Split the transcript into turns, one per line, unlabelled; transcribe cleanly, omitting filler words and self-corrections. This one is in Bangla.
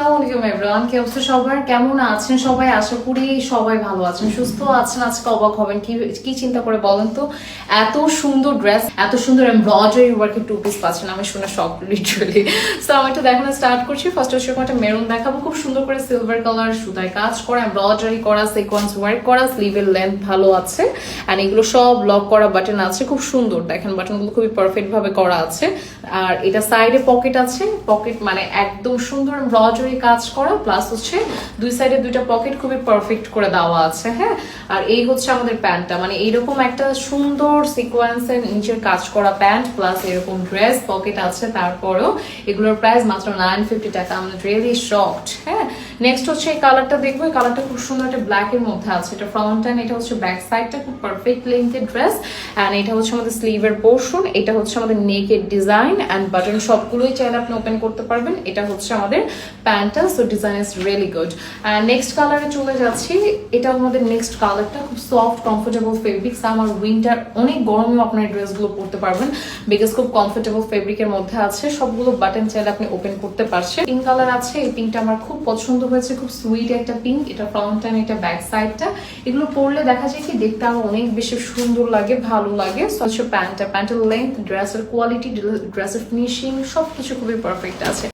আসসালামু আলাইকুম এভরিওয়ান, কি অবস্থা সবার? কেমন আছেন সবাই? আশা করি সবাই ভালো আছেন, সুস্থ আছেন। আজকে অবাক হবেন, কি কি চিন্তা করে বলেন তো? এত সুন্দর ড্রেস, এত সুন্দর এমব্রয়ডারি ওয়ার্কের টু পিস পাচ্ছেন, আমি শুনে শক লিটারালি। সো আমি একটু দেখানো স্টার্ট করছি। ফার্স্ট হচ্ছে একটা মেরুন দেখাবো, খুব সুন্দর করে সিলভার কালার সুতায় কাজ করা, এমব্রয়ডারি করা, সিকোয়েন্স ওয়ার্ক করা, স্লিভের লেন্থ ভালো আছে অ্যান্ড এগুলো সব লক করা বাটন আছে, খুব সুন্দর। দেখেন বাটনগুলো খুবই পারফেক্ট ভাবে করা আছে। আর এটা সাইডে পকেট আছে, পকেট মানে একদম সুন্দর এমব্রয়ডারি কাজ করা, প্লাস হচ্ছে দুই সাইডে দুইটা পকেট খুবই পারফেক্ট করে দেওয়া আছে। হ্যাঁ, আর এই হচ্ছে আমাদের প্যান্টটা, মানে এইরকম একটা সুন্দর সিকোয়েন্সের নিচের কাজ করা প্যান্ট, প্লাস এরকম ড্রেস পকেট আছে। তারপরেও এগুলোর প্রাইস মাত্র 950 টাকা। আমি রিয়েলি শকড। হ্যাঁ, নেক্সট হচ্ছে এই কালারটা দেখবো। এই কালারটা খুব সুন্দর একটা ব্ল্যাক এর মধ্যে আছে। এটা ফ্রন্ট এন্ড, এটা হচ্ছে ব্যাক সাইডটা, খুব পারফেক্ট লেন্থের ড্রেস। এন্ড এটা হচ্ছে আমাদের স্লিভের পোর্শন, এটা হচ্ছে আমাদের নেকের ডিজাইন এন্ড বাটন সবগুলোই চাইলে আপনি ওপেন করতে পারবেন। এটা হচ্ছে আমাদের প্যান্টটা, so design is really good. Next কালারে চলে যাচ্ছি। এটা আমাদের নেক্সট কালারটা খুব সফট কমফোর্টেবল ফেব্রিক্স। আমার উইন্টার অনেক গরমেও আপনার ড্রেসগুলো পরতে পারবেন, বিকজ খুব কমফোর্টেবল ফেব্রিকের মধ্যে আছে। সবগুলো বাটন চাইলে আপনি ওপেন করতে পারছেন। পিঙ্ক কালার আছে, এই পিঙ্কটা আমার খুব পছন্দ হয়েছে, খুব সুইট একটা পিঙ্ক। এটা ফ্রন্ট এন্ড, এটা ব্যাক সাইডটা। এগুলো পরলে দেখা যায় কি দেখতে আরো অনেক বেশি সুন্দর লাগে, ভালো লাগে। সো হচ্ছে প্যান্টের লেন্থ, ড্রেসের কোয়ালিটি, ড্রেসের ফিনিশিং সবকিছু খুবই পারফেক্ট আছে।